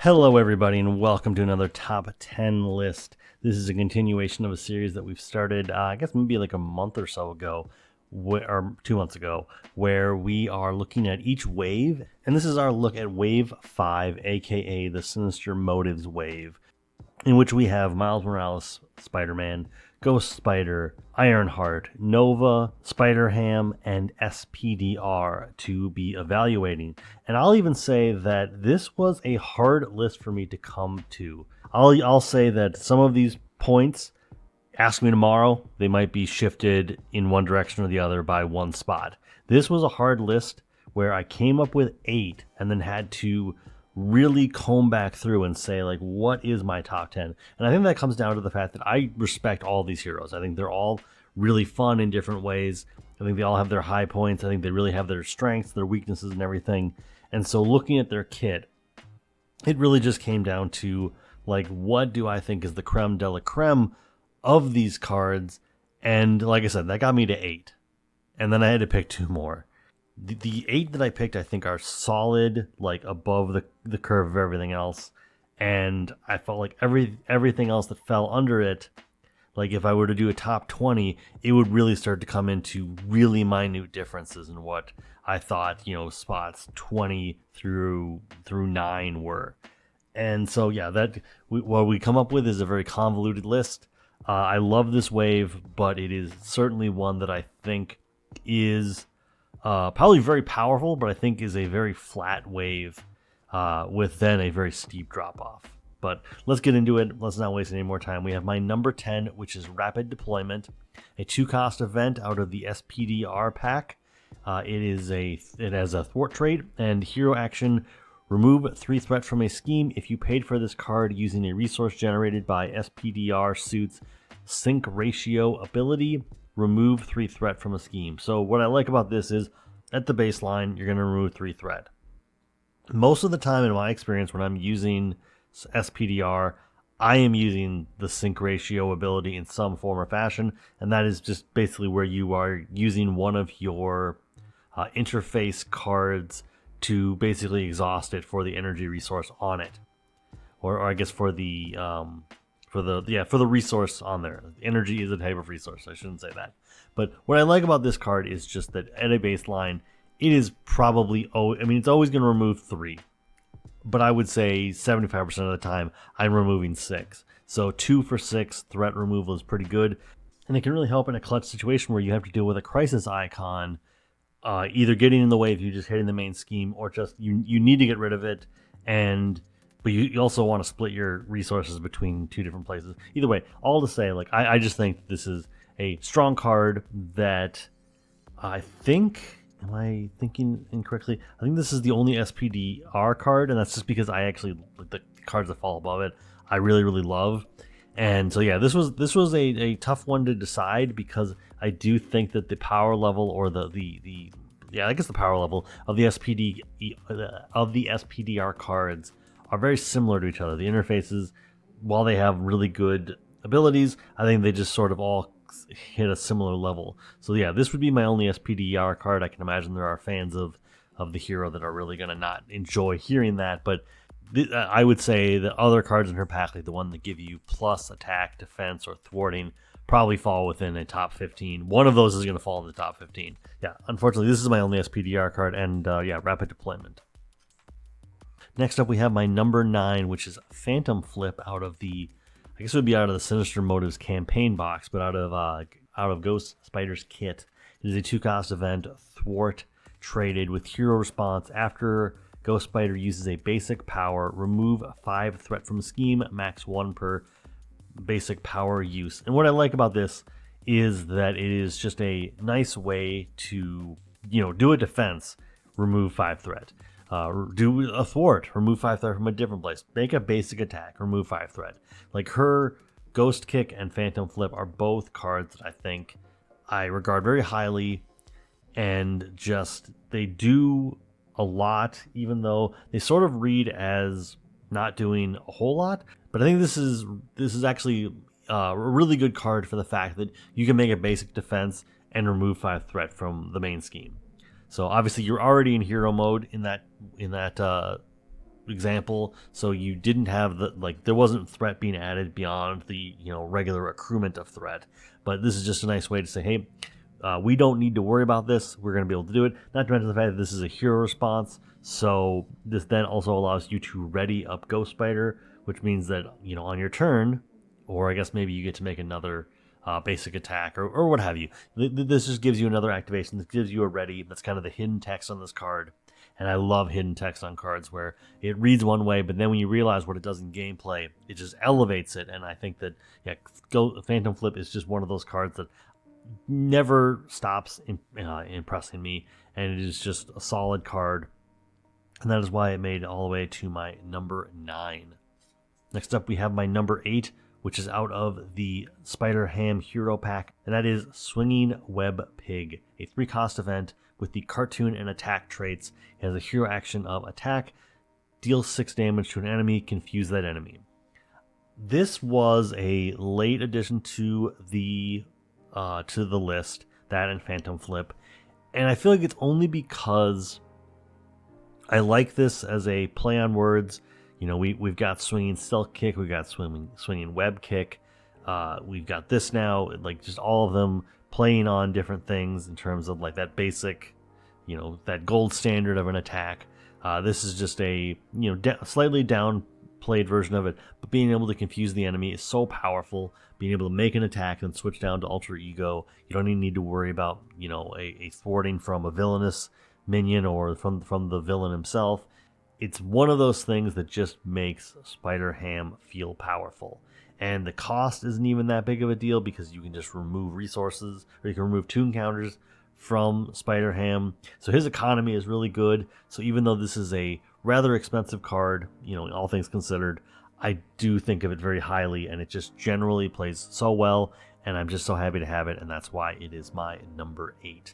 Hello, everybody, and welcome to another top 10 list. This is a continuation of a series that we've started, I guess maybe like a month or so ago, or 2 months ago, where we are looking at each wave. And this is our look at Wave 5, aka the Sinister Motives wave, in which we have Miles Morales, Spider-Man, Ghost Spider, Ironheart, Nova, Spider-Ham, and SPDR to be evaluating. And I'll even say that this was a hard list for me to come to. I'll say that some of these points, ask me tomorrow, they might be shifted in one direction or the other by one spot. This was a hard list where I came up with 8 and then had to really comb back through and say, like, what is my top 10? And I think that comes down to the fact that I respect all these heroes. I think they're all really fun in different ways. I think they all have their high points. I think they really have their strengths, their weaknesses, and everything. And so looking at their kit, it really just came down to, like, what do I think is the creme de la creme of these cards? And like I said, that got me to 8. And then I had to pick 2 more. The 8 that I picked, I think, are solid, like above the curve of everything else. And I felt like everything else that fell under it, like if I were to do a top 20, it would really start to come into really minute differences in what I thought, spots 20 through 9 were. And so, yeah, what we come up with is a very convoluted list. I love this wave, but it is certainly one that I think is probably very powerful, but I think is a very flat wave with then a very steep drop off. But let's get into it. Let's not waste any more time. We have my number 10, which is Rapid Deployment, a 2-cost event out of the SPDR pack. It has a thwart trait and hero action. Remove 3 threat from a scheme if you paid for this card using a resource generated by SPDR suit's sync ratio ability. Remove 3 threat from a scheme. So what I like about this is, at the baseline, you're going to remove 3 threat. Most of the time, in my experience, when I'm using SPDR, I am using the sync ratio ability in some form or fashion, and that is just basically where you are using one of your interface cards to basically exhaust it for the energy resource on it, or I guess for the resource on there. Energy is a type of resource. I shouldn't say that. But what I like about this card is just that at a baseline, it is probably, it's always going to remove 3. But I would say 75% of the time, I'm removing 6. So 2 for 6 threat removal is pretty good. And it can really help in a clutch situation where you have to deal with a crisis icon, either getting in the way if you're just hitting the main scheme, or just you need to get rid of it, but you also want to split your resources between 2 different places. Either way, all to say, like, I just think this is a strong card that I think, am I thinking incorrectly? I think this is the only SPDR card, and that's just because I actually, like, the cards that fall above it, I really, really love. And so, yeah, this was a tough one to decide, because I do think that the power level, or the power level of the SPDR cards are very similar to each other. The interfaces, while they have really good abilities, I think they just sort of all hit a similar level. So yeah, this would be my only SPDR card. I can imagine there are fans of the hero that are really going to not enjoy hearing that, but I would say the other cards in her pack, like the one that give you plus attack, defense, or thwarting, probably fall within a top 15. One of those is going to fall in the top 15. Yeah, unfortunately, this is my only SPDR card, and Rapid Deployment. Next up, we have my number 9, which is Phantom Flip out of the Sinister Motives campaign box, but out of Ghost Spider's kit. It is a 2-cost event, thwart, traded with hero response. After Ghost Spider uses a basic power, remove 5 threat from a scheme, max 1 per basic power use. And what I like about this is that it is just a nice way to, do a defense, remove 5 threat. Do a thwart, remove 5 threat from a different place. Make a basic attack, remove 5 threat. Like, her Ghost Kick and Phantom Flip are both cards that I think I regard very highly, and just, they do a lot, even though they sort of read as not doing a whole lot. But I think this is actually a really good card for the fact that you can make a basic defense and remove 5 threat from the main scheme. So obviously you're already in hero mode in that example, so you didn't have there wasn't threat being added beyond the regular accruement of threat. But this is just a nice way to say, hey, we don't need to worry about this. We're going to be able to do it. Not to mention the fact that this is a hero response, so this then also allows you to ready up Ghost Spider, which means that on your turn, or I guess maybe you get to make another basic attack or what have you. This just gives you another activation. This gives you a ready. That's kind of the hidden text on this card. And I love hidden text on cards where it reads one way, but then when you realize what it does in gameplay, it just elevates it. And I think that Phantom Flip is just one of those cards that never stops impressing me, and it is just a solid card. And that is why it made it all the way to my number 9. Next up, we have my number 8, which is out of the Spider Ham Hero Pack, and that is Swinging Web Pig, a 3-cost event with the cartoon and attack traits. It has a hero action of attack, deal 6 damage to an enemy, confuse that enemy. This was a late addition to the list, that and Phantom Flip, and I feel like it's only because I like this as a play on words. We've got Swinging Stealth Kick, we've got Swinging Web Kick, we've got this now, like just all of them playing on different things in terms of like that basic, that gold standard of an attack. This is just a slightly downplayed version of it, but being able to confuse the enemy is so powerful. Being able to make an attack and switch down to Ultra Ego, you don't even need to worry about a thwarting from a villainous minion or from the villain himself. It's one of those things that just makes Spider Ham feel powerful. And the cost isn't even that big of a deal because you can just remove resources, or you can remove tune counters from Spider Ham. So his economy is really good. So even though this is a rather expensive card, all things considered, I do think of it very highly, and it just generally plays so well, and I'm just so happy to have it, and that's why it is my number 8.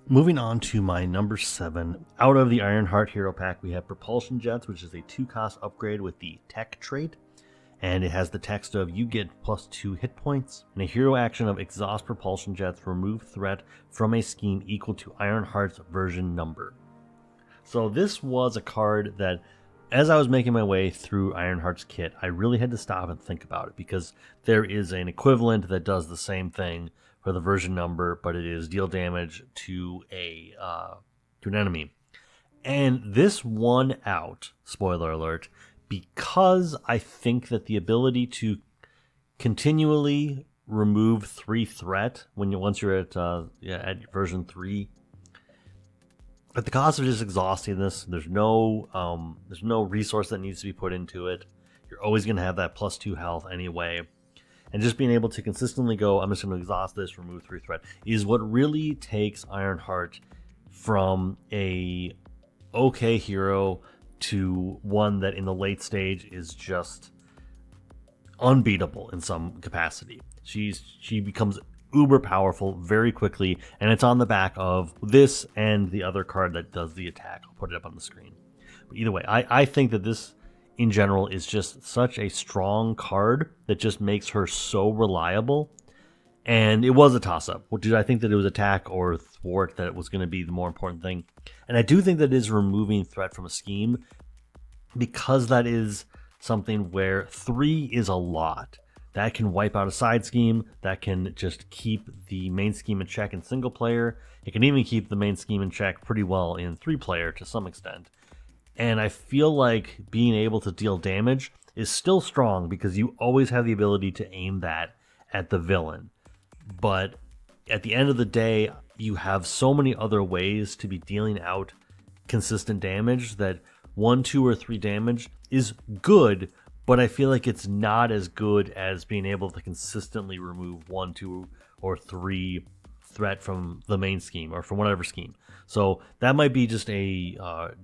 Moving on to my number 7, out of the Ironheart Hero Pack, we have Propulsion Jets, which is a 2-cost upgrade with the Tech trait, and it has the text of you get +2 hit points, and a hero action of Exhaust Propulsion Jets, remove threat from a scheme equal to Ironheart's version number. So this was a card that, as I was making my way through Ironheart's kit, I really had to stop and think about it, because there is an equivalent that does the same thing for the version number, but it is deal damage to an enemy. And this won out, spoiler alert, because I think that the ability to continually remove 3 threat once you're at version 3, at the cost of just exhausting this, there's no resource that needs to be put into it. You're always going to have that +2 health anyway. And just being able to consistently go, I'm just going to exhaust this, remove 3 threat, is what really takes Ironheart from a okay hero to one that in the late stage is just unbeatable in some capacity. She becomes uber powerful very quickly, and it's on the back of this and the other card that does the attack. I'll put it up on the screen. But either way, I think that this in general is just such a strong card that just makes her so reliable. And it was a toss-up. Did I think that it was attack or thwart that it was going to be the more important thing? And I do think that it is removing threat from a scheme, because that is something where 3 is a lot. That can wipe out a side scheme. That can just keep the main scheme in check in single player. It can even keep the main scheme in check pretty well in 3-player to some extent. And I feel like being able to deal damage is still strong because you always have the ability to aim that at the villain. But at the end of the day, you have so many other ways to be dealing out consistent damage that 1, 2, or 3 damage is good, but I feel like it's not as good as being able to consistently remove 1, 2, or 3 threat from the main scheme or from whatever scheme. So that might be just a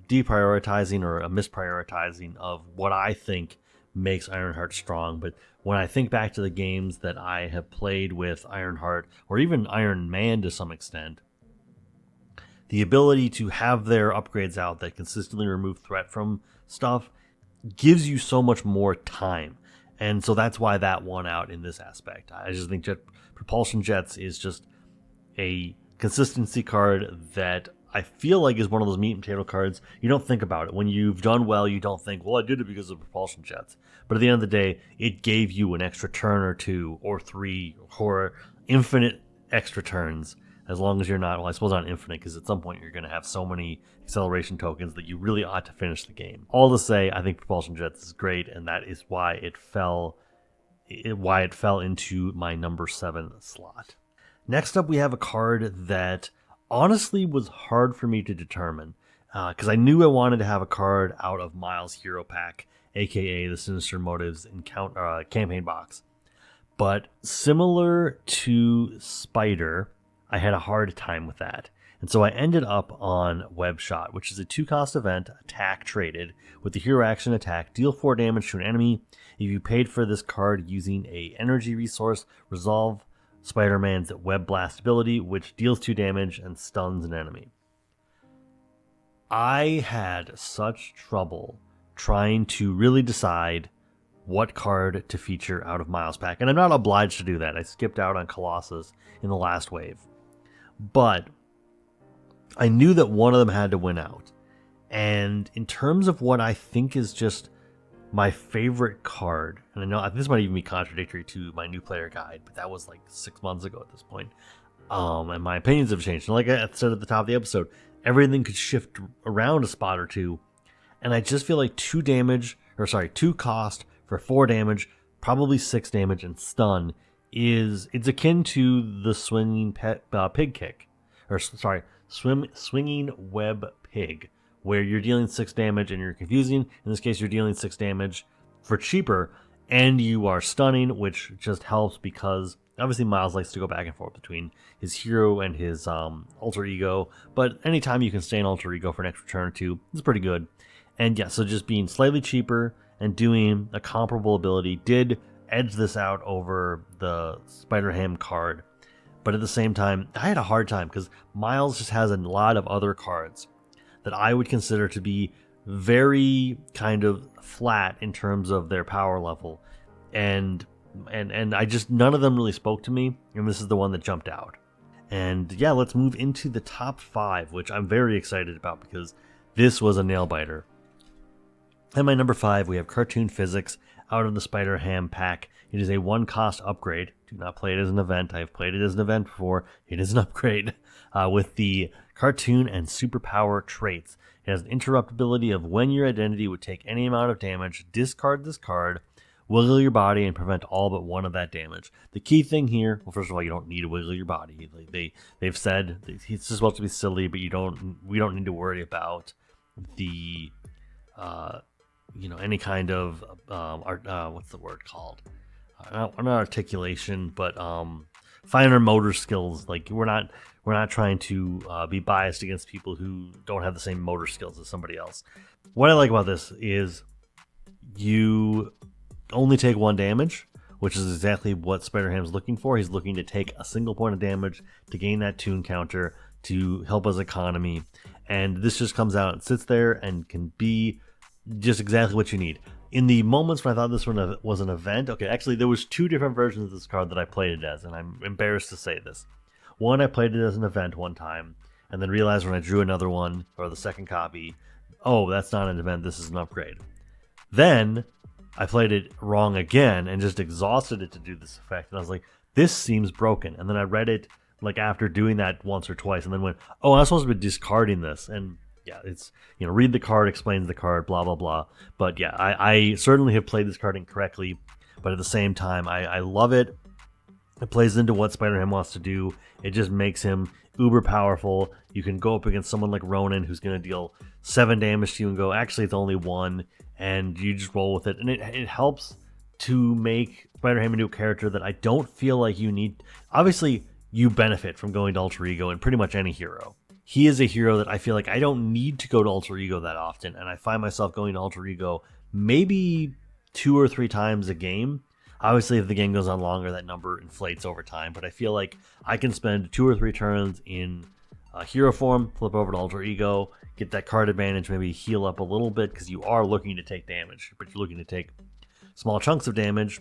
deprioritizing or a misprioritizing of what I think makes Ironheart strong. But when I think back to the games that I have played with Ironheart, or even Iron Man to some extent, the ability to have their upgrades out that consistently remove threat from stuff gives you so much more time. And so that's why that won out in this aspect. I just think Propulsion Jets is just a consistency card that I feel like is one of those meat and potato cards. You don't think about it. When you've done well, you don't think, well, I did it because of propulsion jets. But at the end of the day, it gave you an extra turn or 2 or 3 or infinite extra turns, as long as you're not, well, I suppose not infinite, because at some point you're going to have so many acceleration tokens that you really ought to finish the game. All to say, I think propulsion jets is great, and that is why it fell into my number 7 slot. Next up, we have a card that honestly was hard for me to determine, because I knew I wanted to have a card out of Miles' Hero Pack, aka the Sinister Motives campaign box. But similar to Spider, I had a hard time with that. And so I ended up on Web Shot, which is a 2-cost event, attack traded, with the hero action attack, deal 4 damage to an enemy. If you paid for this card using a energy resource, resolve Spider-Man's Web Blast ability, which deals 2 damage and stuns an enemy. I had such trouble trying to really decide what card to feature out of Miles' pack. And I'm not obliged to do that. I skipped out on Colossus in the last wave. But I knew that one of them had to win out. And in terms of what I think is just my favorite card, and I know this might even be contradictory to my new player guide, but that was like 6 months ago at this point. And my opinions have changed. And like I said at the top of the episode, everything could shift around a spot or two. And I just feel like 2 cost for 4 damage, probably 6 damage, and stun it's akin to the swinging pig kick, swinging web pig, where you're dealing 6 damage and you're confusing. In this case, you're dealing 6 damage for cheaper, and you are stunning, which just helps because obviously Miles likes to go back and forth between his hero and his alter ego. But anytime you can stay in alter ego for an extra turn or 2, it's pretty good. And yeah, so just being slightly cheaper and doing a comparable ability did edge this out over the Spider-Ham card. But at the same time, I had a hard time because Miles just has a lot of other cards that I would consider to be very kind of flat in terms of their power level. And I just, none of them really spoke to me, and this is the one that jumped out. And yeah, let's move into the top 5, which I'm very excited about because this was a nail-biter. At my number 5, we have Cartoon Physics out of the Spider-Ham pack. It is a 1-cost upgrade. Do not play it as an event. I have played it as an event before. It is an upgrade with the cartoon and superpower traits. It has an interruptibility of when your identity would take any amount of damage, discard this card, wiggle your body, and prevent all but 1 of that damage. The key thing here, well, first of all, you don't need to wiggle your body. They've said it's just supposed to be silly, but we don't need to worry about the any kind of what's the word called? Not articulation, but finer motor skills. Like we're not trying to be biased against people who don't have the same motor skills as somebody else. What I like about this is you only take 1 damage, which is exactly what Spider-Ham's looking for. He's looking to take a single point of damage to gain that toon counter to help his economy. And this just comes out and sits there and can be just exactly what you need. In the moments when I thought this one was an event, okay, actually there was 2 different versions of this card that I played it as, and I'm embarrassed to say this. One, I played it as an event one time, and then realized when I drew another one, or the second copy, oh, that's not an event, this is an upgrade. Then, I played it wrong again, and just exhausted it to do this effect, and I was like, this seems broken. And then I read it, like, after doing that once or twice, and then went, oh, I'm supposed to be discarding this, and yeah, it's, read the card, explains the card, blah, blah, blah. But yeah, I certainly have played this card incorrectly, but at the same time, I love it. It plays into what Spider-Man wants to do. It just makes him uber powerful. You can go up against someone like Ronan, who's going to deal 7 damage to you and go, actually, it's only 1, and you just roll with it. And it helps to make Spider-Man into a character that I don't feel like you need. Obviously, you benefit from going to Alter Ego in pretty much any hero. He is a hero that I feel like I don't need to go to Alter Ego that often, and I find myself going to Alter Ego maybe 2 or 3 times a game. Obviously, if the game goes on longer, that number inflates over time, but I feel like I can spend 2 or 3 turns in hero form, flip over to Alter Ego, get that card advantage, maybe heal up a little bit, because you are looking to take damage, but you're looking to take small chunks of damage.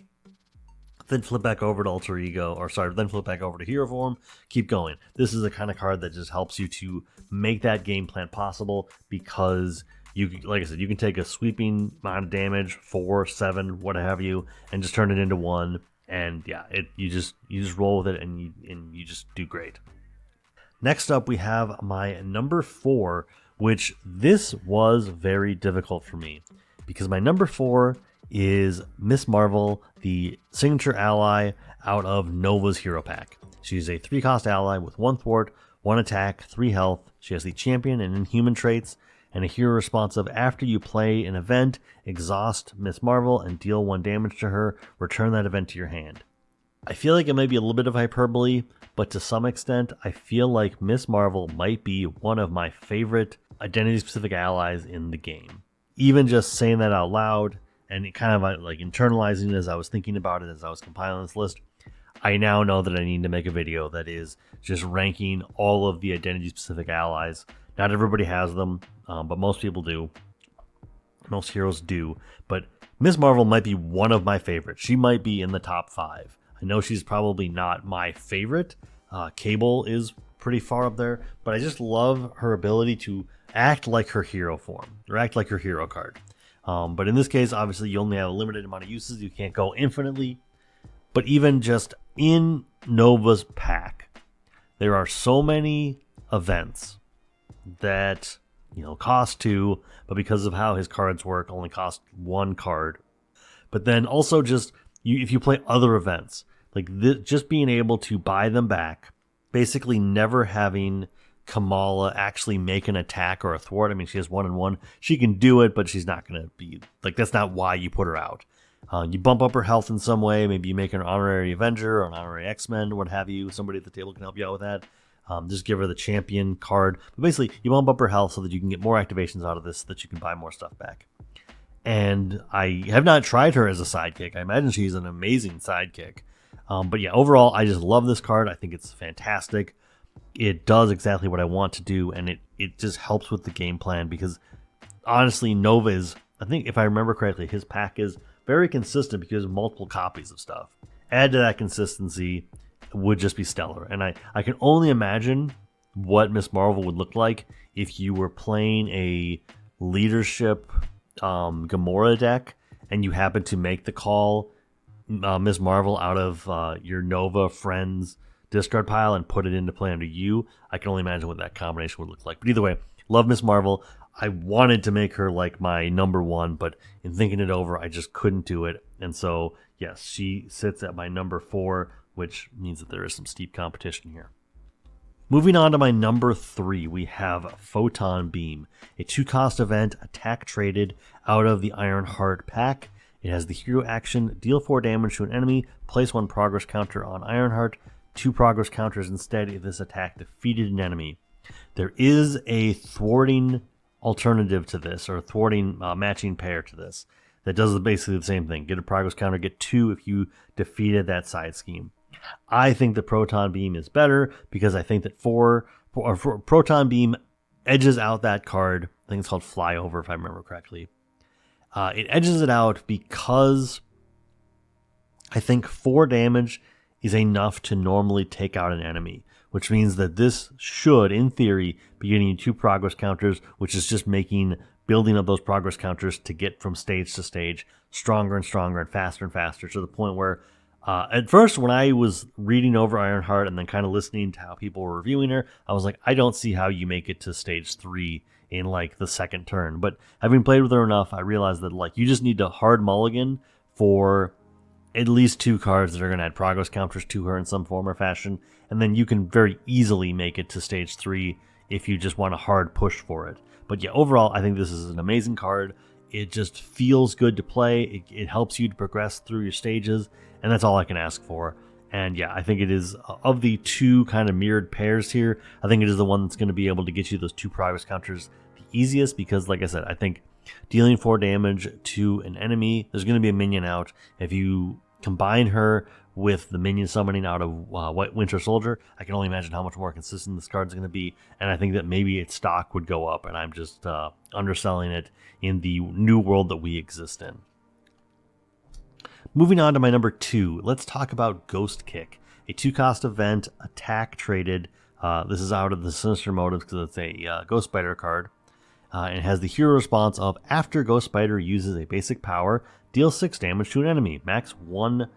then flip back over to Alter Ego, or sorry, then flip back over to Hero Form, keep going. This is the kind of card that just helps you to make that game plan possible, because you, like I said, you can take a sweeping amount of damage, 4, 7, what have you, and just turn it into 1, and yeah, you just roll with it, and you just do great. Next up, we have my number 4, which this was very difficult for me, because my number 4 is Miss Marvel, the signature ally out of Nova's hero pack. She's a 3-cost ally with 1 thwart, 1 attack, 3 health. She has the champion and inhuman traits, and a hero responsive. After you play an event, exhaust Miss Marvel and deal 1 damage to her. Return that event to your hand. I feel like it may be a little bit of hyperbole, but to some extent, I feel like Miss Marvel might be one of my favorite identity-specific allies in the game. Even just saying that out loud, and kind of like internalizing it as I was thinking about it as I was compiling this list, I now know that I need to make a video that is just ranking all of the identity-specific allies. Not everybody has them, but most people do. Most heroes do. But Miss Marvel might be one of my favorites. She might be in the top 5. I know she's probably not my favorite. Cable is pretty far up there, but I just love her ability to act like her hero form, or act like her hero card. But in this case, obviously, you only have a limited amount of uses. You can't go infinitely. But even just in Nova's pack, there are so many events that, cost 2, but because of how his cards work, only cost 1 card. But then also just, if you play other events, like this, just being able to buy them back, basically never having Kamala actually make an attack or a thwart. I mean, she has 1 and 1. She can do it, but she's not going to be, like, that's not why you put her out. You bump up her health in some way. Maybe you make her an honorary Avenger or an honorary X-Men, what have you. Somebody at the table can help you out with that. Just give her the champion card. But basically, you bump up her health so that you can get more activations out of this, so that you can buy more stuff back. And I have not tried her as a sidekick. I imagine she's an amazing sidekick. But yeah, overall, I just love this card. I think it's fantastic. It does exactly what I want to do, and it just helps with the game plan, because honestly, Nova is, I think if I remember correctly, his pack is very consistent because of multiple copies of stuff. Add to that consistency would just be stellar. And I can only imagine what Miss Marvel would look like if you were playing a leadership Gamora deck and you happen to make the call Miss Marvel out of your Nova friends discard pile and put it into play under you. I can only imagine what that combination would look like. But either way, love Miss Marvel. I wanted to make her like my number 1, but in thinking it over, I just couldn't do it. And so, yes, she sits at my number 4, which means that there is some steep competition here. Moving on to my number 3, we have Photon Beam, a 2-cost event, attack traded out of the Iron Heart pack. It has the hero action, deal 4 damage to an enemy, place 1 progress counter on Ironheart, 2 progress counters instead if this attack defeated an enemy. There is a thwarting alternative to this, or a thwarting matching pair to this, that does basically the same thing. Get a progress counter, get 2 if you defeated that side scheme. I think the Proton Beam is better, because I think that Proton Beam edges out that card. I think it's called Flyover, if I remember correctly. It edges it out because I think 4 damage is enough to normally take out an enemy, which means that this should, in theory, be getting you 2 progress counters, which is just building up those progress counters to get from stage to stage stronger and stronger and faster, to the point where at first, when I was reading over Ironheart and then kind of listening to how people were reviewing her, I was like, I don't see how you make it to stage 3 in like the second turn. But having played with her enough, I realized that like you just need to hard mulligan for at least 2 cards that are going to add progress counters to her in some form or fashion, and then you can very easily make it to stage 3 if you just want a hard push for it. But yeah, overall, I think this is an amazing card. It just feels good to play. It helps you to progress through your stages, and that's all I can ask for. And yeah, I think it is, of the 2 kind of mirrored pairs here, I think it is the one that's going to be able to get you those 2 progress counters the easiest, because like I said, I think dealing 4 damage to an enemy, there's going to be a minion out. If you combine her with the minion summoning out of White Winter Soldier, I can only imagine how much more consistent this card is going to be, and I think that maybe its stock would go up, and I'm just underselling it in the new world that we exist in. Moving on to my number 2, let's talk about Ghost Kick, a 2-cost event, attack traded. This is out of the Sinister motives because it's a Ghost Spider card. And it has the hero response of, after Ghost Spider uses a basic power, deal 6 damage to an enemy, max 1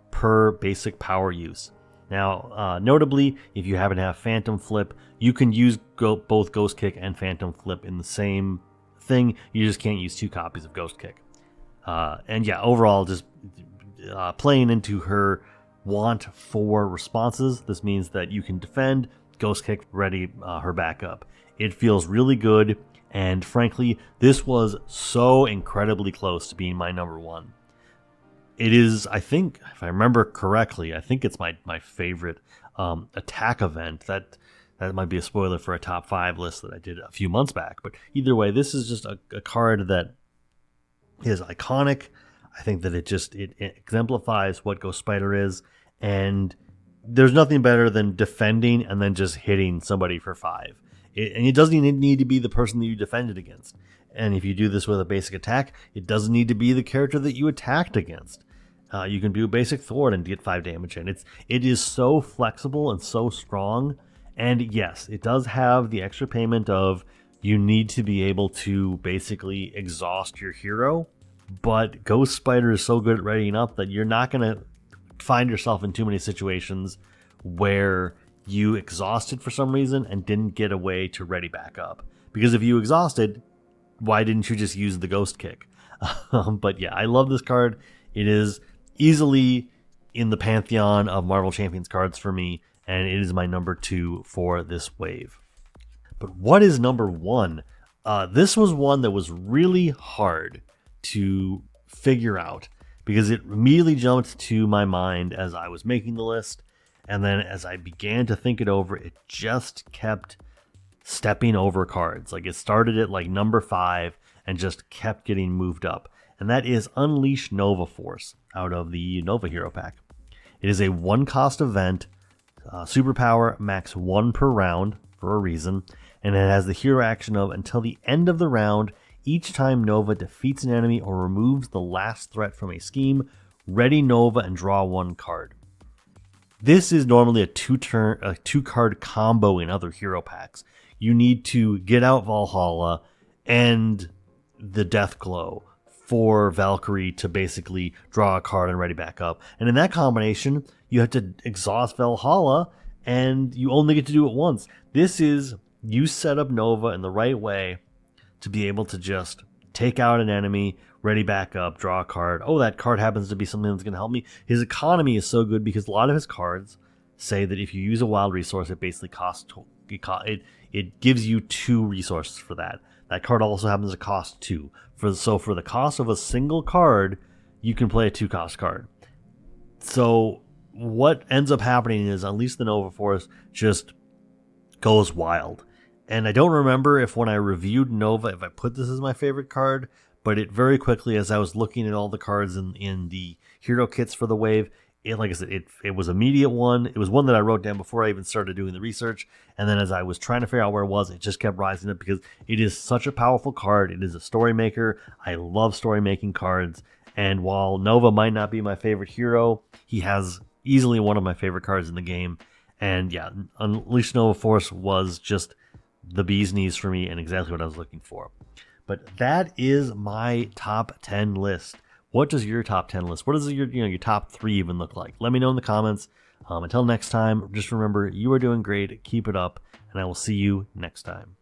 per basic power use. Now, notably, if you happen to have Phantom Flip, you can use both Ghost Kick and Phantom Flip in the same thing. You just can't use 2 copies of Ghost Kick. And yeah, overall, just playing into her want for responses, this means that you can defend, Ghost Kick, ready her backup. It feels really good, and frankly, this was so incredibly close to being my number 1. It is, I think, if I remember correctly, I think it's my favorite attack event. That might be a spoiler for a top 5 list that I did a few months back. But either way, this is just a card that is iconic. I think that it exemplifies what Ghost Spider is. And there's nothing better than defending and then just hitting somebody for 5. And it doesn't even need to be the person that you defended against. And if you do this with a basic attack, it doesn't need to be the character that you attacked against. You can do a basic thwart and get 5 damage in. It is so flexible and so strong. And yes, it does have the extra payment of you need to be able to basically exhaust your hero. But Ghost Spider is so good at readying up that you're not going to find yourself in too many situations where you exhausted for some reason and didn't get a way to ready back up. Because if you exhausted, why didn't you just use the Ghost Kick? But yeah, I love this card. It is easily in the pantheon of Marvel Champions cards for me, and it is my number 2 for this wave. But what is number 1? This was one that was really hard to figure out because it immediately jumped to my mind as I was making the list, and then as I began to think it over, it just kept stepping over cards. Like, it started at like number 5 and just kept getting moved up. And that is Unleash Nova Force out of the Nova Hero Pack. It is a 1-cost event, superpower, max 1 per round for a reason, and it has the hero action of, until the end of the round, each time Nova defeats an enemy or removes the last threat from a scheme, ready Nova and draw 1 card. This is normally a 2-card combo in other hero packs. You need to get out Valhalla and the Death Glow for Valkyrie to basically draw a card and ready back up. And in that combination, you have to exhaust Valhalla, and you only get to do it once. This is, you set up Nova in the right way to be able to just take out an enemy, ready back up, draw a card. Oh, that card happens to be something that's going to help me. His economy is so good because a lot of his cards say that if you use a wild resource, it basically it gives you 2 resources for that. That card also happens to cost 2. So for the cost of a single card, you can play a 2-cost card. So what ends up happening is Unleash the Nova Force just goes wild. And I don't remember if when I reviewed Nova, if I put this as my favorite card, but it very quickly, as I was looking at all the cards in the hero kits for the wave, like I said, it was an immediate one. It was one that I wrote down before I even started doing the research. And then as I was trying to figure out where it was, it just kept rising up because it is such a powerful card. It is a story maker. I love story making cards. And while Nova might not be my favorite hero, he has easily one of my favorite cards in the game. And yeah, Unleash Nova Force was just the bee's knees for me and exactly what I was looking for. But that is my top 10 list. What does your top 10 list? What does your top 3 even look like? Let me know in the comments. Until next time, just remember, you are doing great. Keep it up, and I will see you next time.